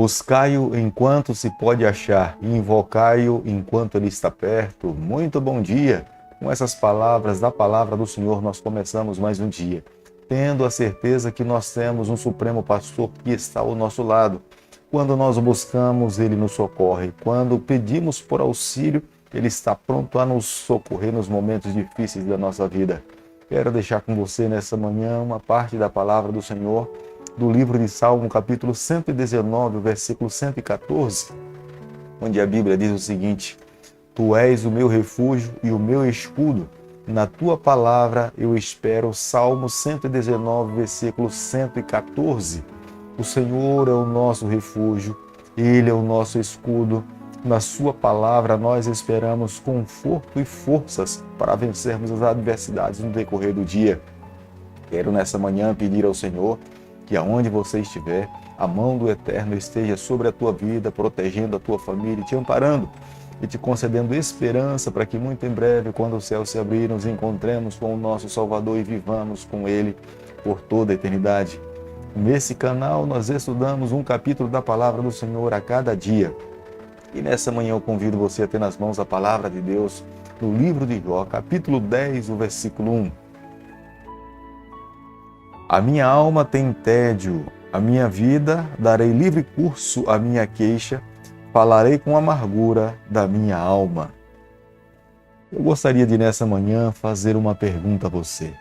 Buscai-o enquanto se pode achar, e invocai-o enquanto ele está perto. Muito bom dia! Com essas palavras da palavra do Senhor, nós começamos mais um dia, tendo a certeza que nós temos um Supremo Pastor que está ao nosso lado. Quando nós o buscamos, ele nos socorre. Quando pedimos por auxílio, ele está pronto a nos socorrer nos momentos difíceis da nossa vida. Quero deixar com você nessa manhã uma parte da palavra do Senhor, do livro de Salmo, capítulo 119, versículo 114, onde a Bíblia diz o seguinte: Tu és o meu refúgio e o meu escudo, na tua palavra eu espero. Salmo 119, versículo 114. O Senhor é o nosso refúgio, Ele é o nosso escudo. Na sua palavra nós esperamos conforto e forças para vencermos as adversidades no decorrer do dia. Quero nessa manhã pedir ao Senhor que aonde você estiver, a mão do Eterno esteja sobre a tua vida, protegendo a tua família, te amparando e te concedendo esperança para que muito em breve, quando o céu se abrir, nos encontremos com o nosso Salvador e vivamos com Ele por toda a eternidade. Nesse canal nós estudamos um capítulo da Palavra do Senhor a cada dia. E nessa manhã eu convido você a ter nas mãos a Palavra de Deus no livro de Jó, capítulo 10, o versículo 1. A minha alma tem tédio, a minha vida darei livre curso à minha queixa, falarei com amargura da minha alma. Eu gostaria de nessa manhã fazer uma pergunta a você.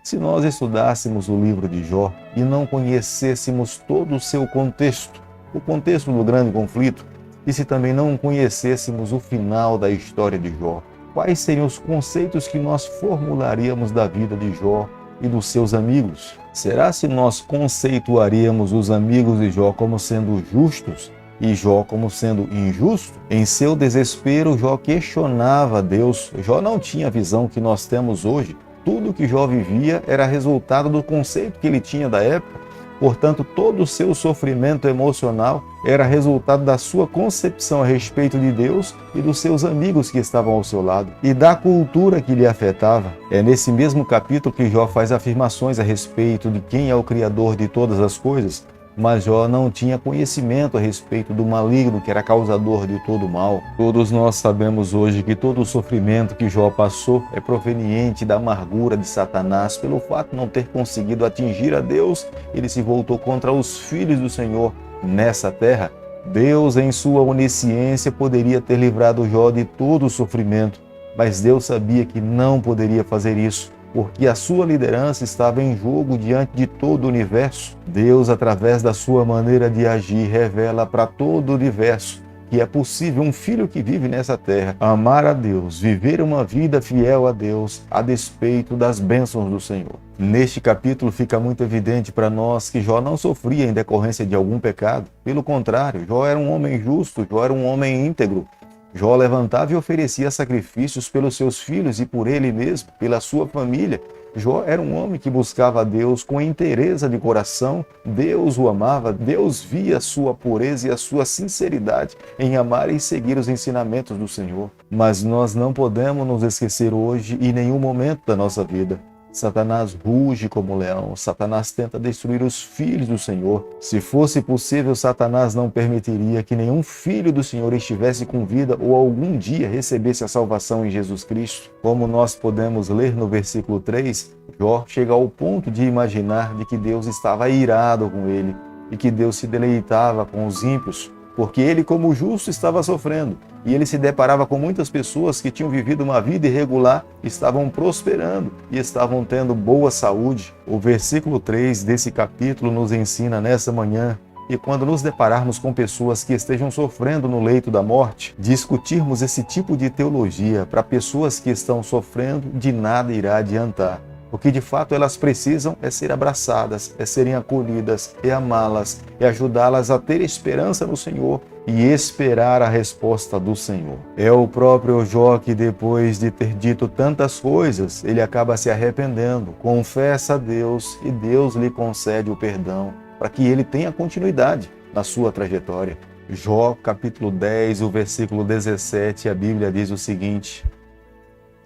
Se nós estudássemos o livro de Jó e não conhecêssemos todo o seu contexto, o contexto do grande conflito, e se também não conhecêssemos o final da história de Jó, quais seriam os conceitos que nós formularíamos da vida de Jó e dos seus amigos? Será se nós conceituaríamos os amigos de Jó como sendo justos e Jó como sendo injusto? Em seu desespero, Jó questionava Deus. Jó não tinha a visão que nós temos hoje. Tudo que Jó vivia era resultado do conceito que ele tinha da época. Portanto, todo o seu sofrimento emocional era resultado da sua concepção a respeito de Deus e dos seus amigos que estavam ao seu lado e da cultura que lhe afetava. É nesse mesmo capítulo que Jó faz afirmações a respeito de quem é o Criador de todas as coisas, mas Jó não tinha conhecimento a respeito do maligno que era causador de todo o mal. Todos nós sabemos hoje que todo o sofrimento que Jó passou é proveniente da amargura de Satanás. Pelo fato de não ter conseguido atingir a Deus, ele se voltou contra os filhos do Senhor nessa terra. Deus, em sua onisciência, poderia ter livrado Jó de todo o sofrimento, mas Deus sabia que não poderia fazer isso, porque a sua liderança estava em jogo diante de todo o universo. Deus, através da sua maneira de agir, revela para todo o universo que é possível um filho que vive nessa terra amar a Deus, viver uma vida fiel a Deus, a despeito das bênçãos do Senhor. Neste capítulo fica muito evidente para nós que Jó não sofria em decorrência de algum pecado. Pelo contrário, Jó era um homem justo, Jó era um homem íntegro. Jó levantava e oferecia sacrifícios pelos seus filhos e por ele mesmo, pela sua família. Jó era um homem que buscava a Deus com inteireza de coração. Deus o amava, Deus via a sua pureza e a sua sinceridade em amar e seguir os ensinamentos do Senhor. Mas nós não podemos nos esquecer hoje e em nenhum momento da nossa vida. Satanás ruge como um leão, Satanás tenta destruir os filhos do Senhor. Se fosse possível, Satanás não permitiria que nenhum filho do Senhor estivesse com vida ou algum dia recebesse a salvação em Jesus Cristo. Como nós podemos ler no versículo 3, Jó chega ao ponto de imaginar de que Deus estava irado com ele e que Deus se deleitava com os ímpios, porque ele, como justo, estava sofrendo. E ele se deparava com muitas pessoas que tinham vivido uma vida irregular, estavam prosperando e estavam tendo boa saúde. O versículo 3 desse capítulo nos ensina nessa manhã que quando nos depararmos com pessoas que estejam sofrendo no leito da morte, discutirmos esse tipo de teologia para pessoas que estão sofrendo, de nada irá adiantar. O que de fato elas precisam é ser abraçadas, é serem acolhidas, é amá-las, é ajudá-las a ter esperança no Senhor e esperar a resposta do Senhor. É o próprio Jó que, depois de ter dito tantas coisas, ele acaba se arrependendo, confessa a Deus e Deus lhe concede o perdão para que ele tenha continuidade na sua trajetória. Jó, capítulo 10, o versículo 17, a Bíblia diz o seguinte: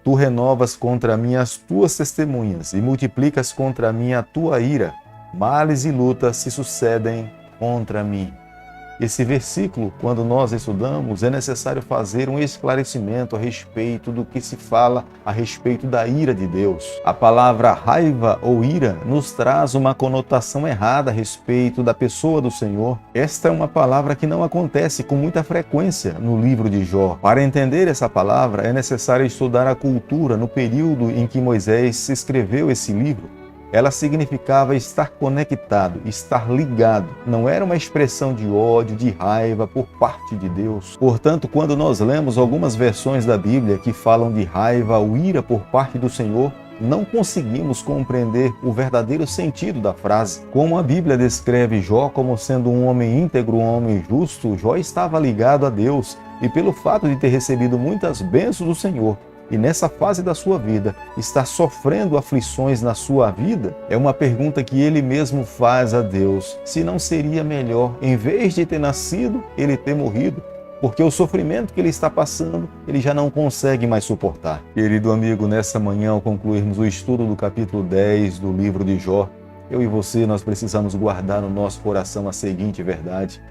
Tu renovas contra mim as tuas testemunhas e multiplicas contra mim a tua ira. Males e lutas se sucedem contra mim. Esse versículo, quando nós estudamos, é necessário fazer um esclarecimento a respeito do que se fala a respeito da ira de Deus. A palavra raiva ou ira nos traz uma conotação errada a respeito da pessoa do Senhor. Esta é uma palavra que não acontece com muita frequência no livro de Jó. Para entender essa palavra, é necessário estudar a cultura no período em que Moisés escreveu esse livro. Ela significava estar conectado, estar ligado. Não era uma expressão de ódio, de raiva por parte de Deus. Portanto, quando nós lemos algumas versões da Bíblia que falam de raiva ou ira por parte do Senhor, não conseguimos compreender o verdadeiro sentido da frase. Como a Bíblia descreve Jó como sendo um homem íntegro, um homem justo, Jó estava ligado a Deus. E pelo fato de ter recebido muitas bênçãos do Senhor, e nessa fase da sua vida, está sofrendo aflições na sua vida, é uma pergunta que ele mesmo faz a Deus. Se não seria melhor, em vez de ter nascido, ele ter morrido? Porque o sofrimento que ele está passando, ele já não consegue mais suportar. Querido amigo, nessa manhã, ao concluirmos o estudo do capítulo 10 do livro de Jó, eu e você, nós precisamos guardar no nosso coração a seguinte verdade.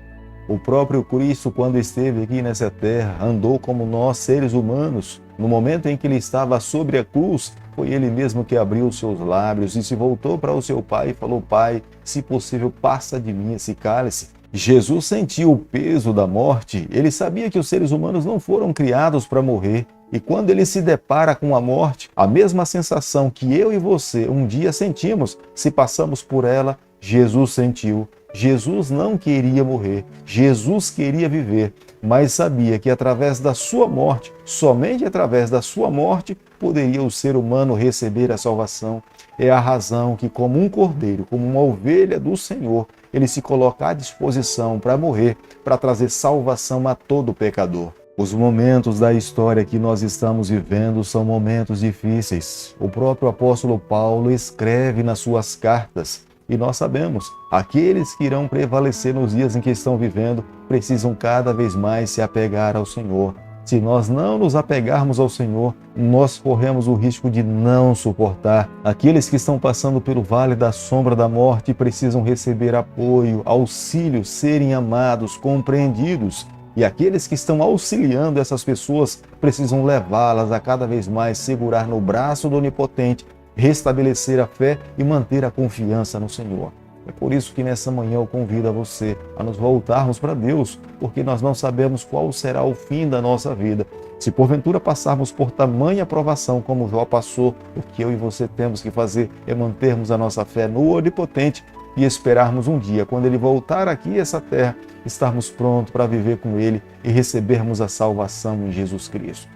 O próprio Cristo, quando esteve aqui nessa terra, andou como nós, seres humanos. No momento em que ele estava sobre a cruz, foi ele mesmo que abriu os seus lábios e se voltou para o seu Pai e falou: Pai, se possível, passa de mim esse cálice. Jesus sentiu o peso da morte. Ele sabia que os seres humanos não foram criados para morrer. E quando ele se depara com a morte, a mesma sensação que eu e você um dia sentimos, se passamos por ela, Jesus sentiu. Jesus não queria morrer, Jesus queria viver, mas sabia que através da sua morte, somente através da sua morte, poderia o ser humano receber a salvação. É a razão que, como um cordeiro, como uma ovelha do Senhor, ele se coloca à disposição para morrer, para trazer salvação a todo pecador. Os momentos da história que nós estamos vivendo são momentos difíceis. O próprio apóstolo Paulo escreve nas suas cartas. E nós sabemos, aqueles que irão prevalecer nos dias em que estão vivendo, precisam cada vez mais se apegar ao Senhor. Se nós não nos apegarmos ao Senhor, nós corremos o risco de não suportar. Aqueles que estão passando pelo vale da sombra da morte precisam receber apoio, auxílio, serem amados, compreendidos. E aqueles que estão auxiliando essas pessoas precisam levá-las a cada vez mais segurar no braço do Onipotente, restabelecer a fé e manter a confiança no Senhor. É por isso que nessa manhã eu convido a você a nos voltarmos para Deus, porque nós não sabemos qual será o fim da nossa vida. Se porventura passarmos por tamanha provação como Jó passou, o que eu e você temos que fazer é mantermos a nossa fé no Onipotente e esperarmos um dia, quando Ele voltar aqui a essa terra, estarmos prontos para viver com Ele e recebermos a salvação em Jesus Cristo.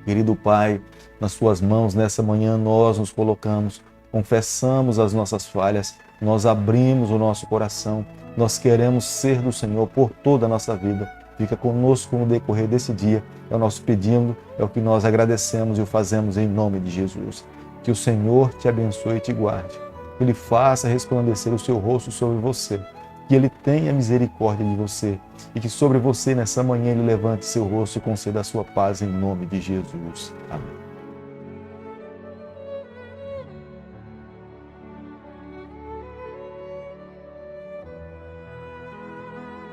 Querido Pai, nas Suas mãos nessa manhã nós nos colocamos, confessamos as nossas falhas, nós abrimos o nosso coração, nós queremos ser do Senhor por toda a nossa vida. Fica conosco no decorrer desse dia, é o nosso pedido, é o que nós agradecemos e o fazemos em nome de Jesus. Que o Senhor te abençoe e te guarde, que Ele faça resplandecer o seu rosto sobre você, que Ele tenha misericórdia de você e que sobre você nessa manhã Ele levante seu rosto e conceda a sua paz em nome de Jesus. Amém.